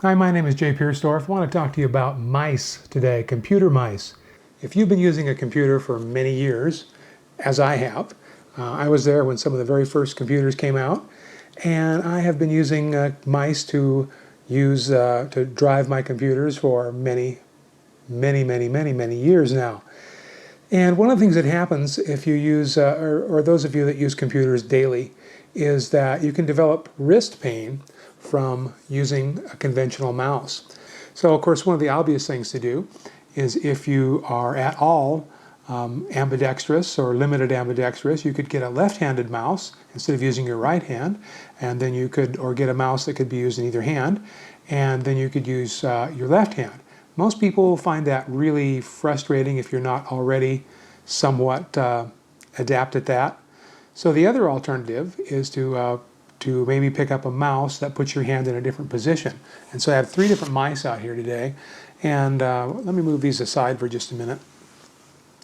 Hi, my name is Jay Piersdorf. I want to talk to you about mice today, computer mice. If you've been using a computer for many years, as I have, I was there when some of the very first computers came out, and I have been using mice to drive my computers for many years now. And one of the things that happens if you use, or those of you that use computers daily, is that you can develop wrist pain from using a conventional mouse. So of course one of the obvious things to do is if you are at all ambidextrous or limited ambidextrous, you could get a left-handed mouse instead of using your right hand, and then you could, or get a mouse that could be used in either hand, and then you could use your left hand. Most people find that really frustrating if you're not already somewhat adept at that. So the other alternative is to maybe pick up a mouse that puts your hand in a different position. And so I have 3 different mice out here today. And let me move these aside for just a minute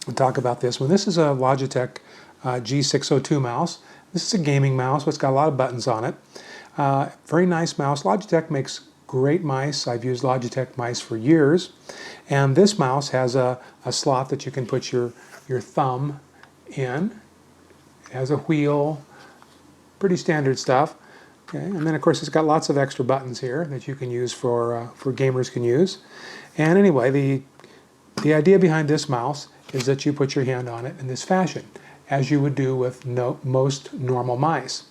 and talk about this one. This is a Logitech G602 mouse. This is a gaming mouse. It's got a lot of buttons on it. Very nice mouse. Logitech makes great mice. I've used Logitech mice for years. And this mouse has a slot that you can put your thumb in. It has a wheel, pretty standard stuff. Okay, and then of course it's got lots of extra buttons here that you can use for gamers can use. And anyway, the idea behind this mouse is that you put your hand on it in this fashion, as you would do with most normal mice.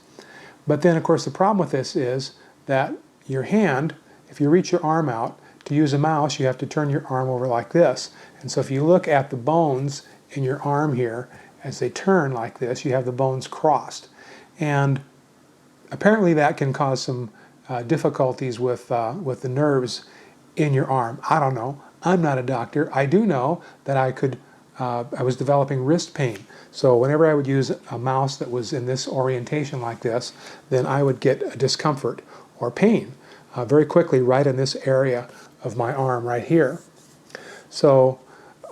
But then of course the problem with this is that your hand, if you reach your arm out to use a mouse, you have to turn your arm over like this. And so if you look at the bones in your arm here, as they turn like this, you have the bones crossed. And apparently that can cause some difficulties with the nerves in your arm. I don't know. I'm not a doctor. I do know that I was developing wrist pain. So whenever I would use a mouse that was in this orientation like this, then I would get a discomfort or pain very quickly right in this area of my arm right here. So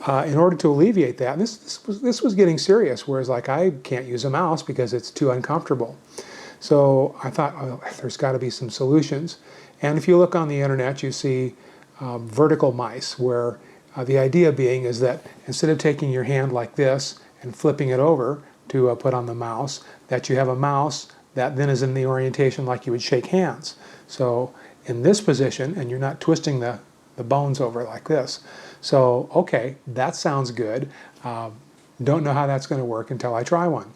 in order to alleviate that, and this was getting serious, whereas like I can't use a mouse because it's too uncomfortable. So I thought, oh, there's got to be some solutions. And if you look on the internet, you see vertical mice, where the idea being is that instead of taking your hand like this and flipping it over to put on the mouse, that you have a mouse that then is in the orientation like you would shake hands. So in this position, and you're not twisting the bones over like this. So, okay, that sounds good. Don't know how that's going to work until I try one.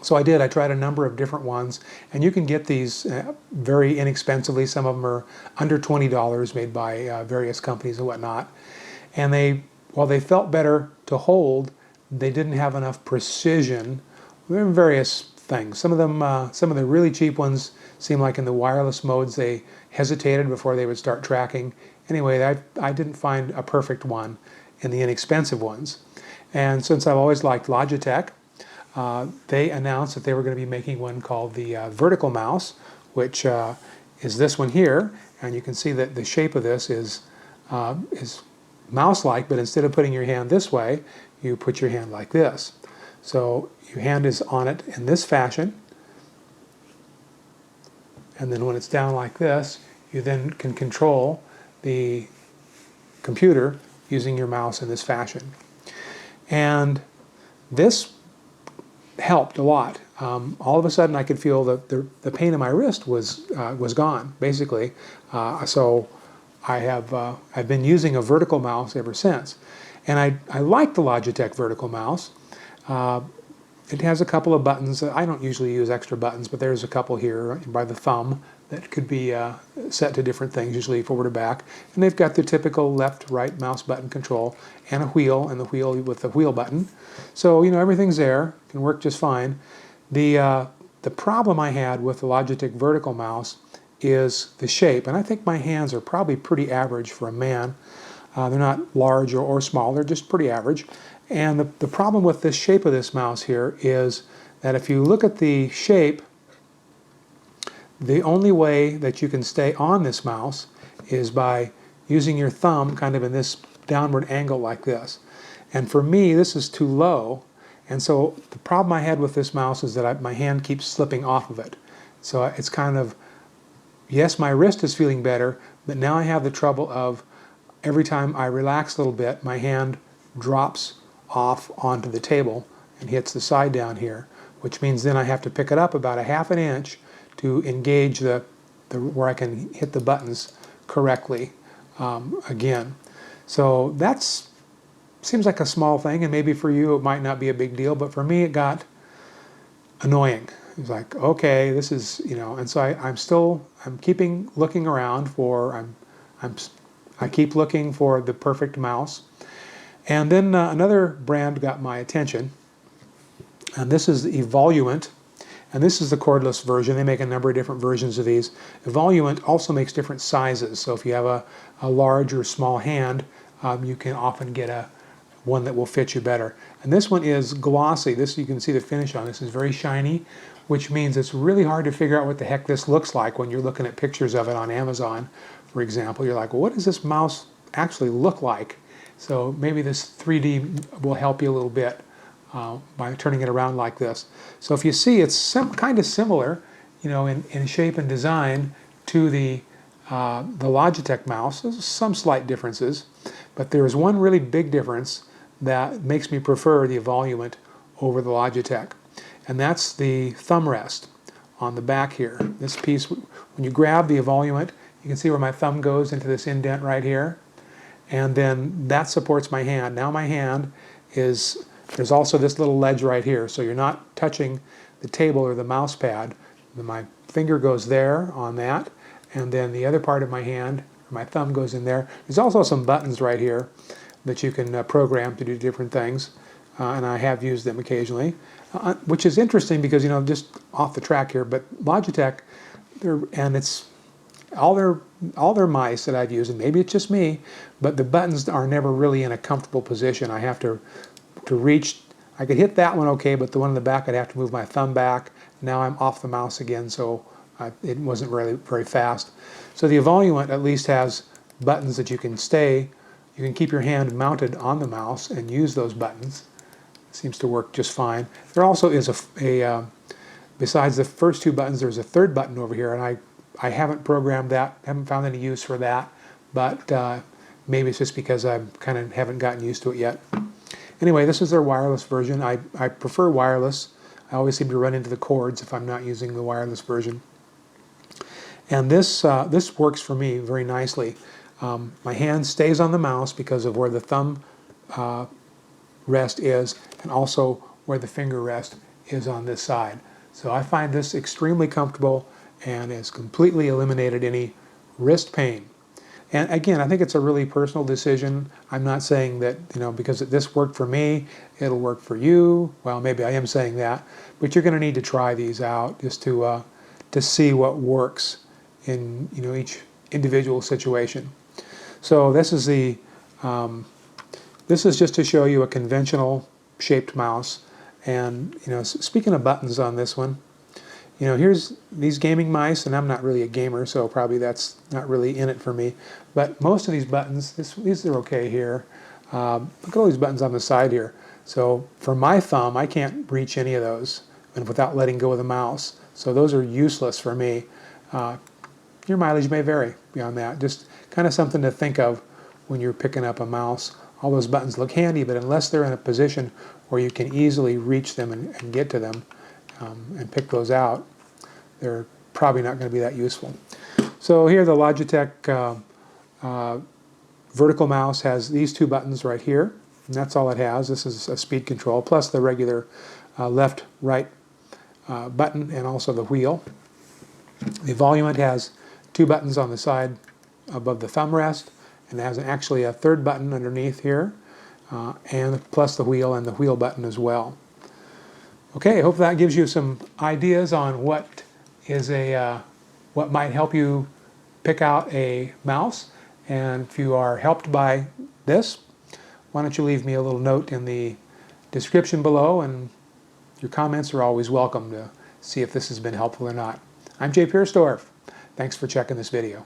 So I did. I tried a number of different ones, and you can get these very inexpensively. Some of them are under $20, made by various companies and whatnot. And while they felt better to hold, they didn't have enough precision. There were various things. Some of the really cheap ones seemed like in the wireless modes they hesitated before they would start tracking. Anyway, I didn't find a perfect one in the inexpensive ones. And since I've always liked Logitech, they announced that they were going to be making one called the vertical mouse, which is this one here. And you can see that the shape of this is mouse-like, but instead of putting your hand this way, you put your hand like this. So your hand is on it in this fashion. And then when it's down like this, you then can control the computer using your mouse in this fashion. And this helped a lot. All of a sudden I could feel that the pain in my wrist was gone, basically. So I've been using a vertical mouse ever since. And I like the Logitech vertical mouse. It has a couple of buttons. I don't usually use extra buttons, but there's a couple here by the thumb that could be set to different things, usually forward or back. And they've got the typical left-right mouse button control and a wheel, and the wheel with the wheel button. So, you know, everything's there. Can work just fine. The problem I had with the Logitech vertical mouse is the shape. And I think my hands are probably pretty average for a man. They're not large or small. They're just pretty average. And the problem with this shape of this mouse here is that if you look at the shape, the only way that you can stay on this mouse is by using your thumb kind of in this downward angle like this. And for me, this is too low. And so the problem I had with this mouse is that my hand keeps slipping off of it. So it's kind of, yes, my wrist is feeling better, but now I have the trouble of every time I relax a little bit, my hand drops off onto the table and hits the side down here, which means then I have to pick it up about a half an inch to engage the where I can hit the buttons correctly again. So that's seems like a small thing, and maybe for you it might not be a big deal, but for me it got annoying. It was like, okay, this is, and so I'm keeping looking around for, I keep looking for the perfect mouse. And then another brand got my attention, and this is the Evoluent, and this is the cordless version. They make a number of different versions of these. Evoluent also makes different sizes, so if you have a large or small hand, you can often get one that will fit you better. And this one is glossy. This, you can see the finish on this is very shiny, which means it's really hard to figure out what the heck this looks like when you're looking at pictures of it on Amazon, for example. You're like, well, what does this mouse actually look like? So maybe this 3D will help you a little bit by turning it around like this. So if you see, it's kind of similar, in shape and design to the Logitech mouse. There's some slight differences, but there is one really big difference that makes me prefer the Evoluent over the Logitech, and that's the thumb rest on the back here. This piece, when you grab the Evoluent, you can see where my thumb goes into this indent right here, and then that supports my hand. Now my hand is, there's also this little ledge right here, so you're not touching the table or the mouse pad. My finger goes there on that, and then the other part of my hand, my thumb, goes in there. There's also some buttons right here that you can program to do different things, and I have used them occasionally, which is interesting because, just off the track here, but Logitech, and it's all their mice that I've used, and maybe it's just me, but the buttons are never really in a comfortable position. I have to reach. I could hit that one okay, but the one in the back I'd have to move my thumb back. Now I'm off the mouse again, so it wasn't really very fast. So the Evoluent at least has buttons that you can keep your hand mounted on the mouse and use those buttons. It seems to work just fine. There also is besides the first two buttons, there's a third button over here, and I haven't programmed that, haven't found any use for that, but maybe it's just because I kind of haven't gotten used to it yet. Anyway, this is their wireless version. I prefer wireless. I always seem to run into the cords if I'm not using the wireless version. And this works for me very nicely. My hand stays on the mouse because of where the thumb rest is, and also where the finger rest is on this side. So I find this extremely comfortable and has completely eliminated any wrist pain. And again, I think it's a really personal decision. I'm not saying that, because this worked for me, it'll work for you. Well, maybe I am saying that, but you're going to need to try these out just to see what works in each individual situation. So this is this is just to show you a conventional shaped mouse. And speaking of buttons on this one, here's these gaming mice, and I'm not really a gamer, so probably that's not really in it for me. But most of these buttons, these are okay here. Look at all these buttons on the side here. So for my thumb, I can't reach any of those and without letting go of the mouse. So those are useless for me. Your mileage may vary beyond that. Just kind of something to think of when you're picking up a mouse. All those buttons look handy, but unless they're in a position where you can easily reach them and get to them and pick those out, they're probably not going to be that useful. So here the Logitech vertical mouse has these two buttons right here, and that's all it has. This is a speed control, plus the regular left-right button and also the wheel. The Evoluent has two buttons on the side above the thumb rest, and it has actually a third button underneath here, and plus the wheel and the wheel button as well. Okay, I hope that gives you some ideas on what might help you pick out a mouse. And if you are helped by this, why don't you leave me a little note in the description below, and your comments are always welcome to see if this has been helpful or not. I'm Jay Piersdorf. Thanks for checking this video.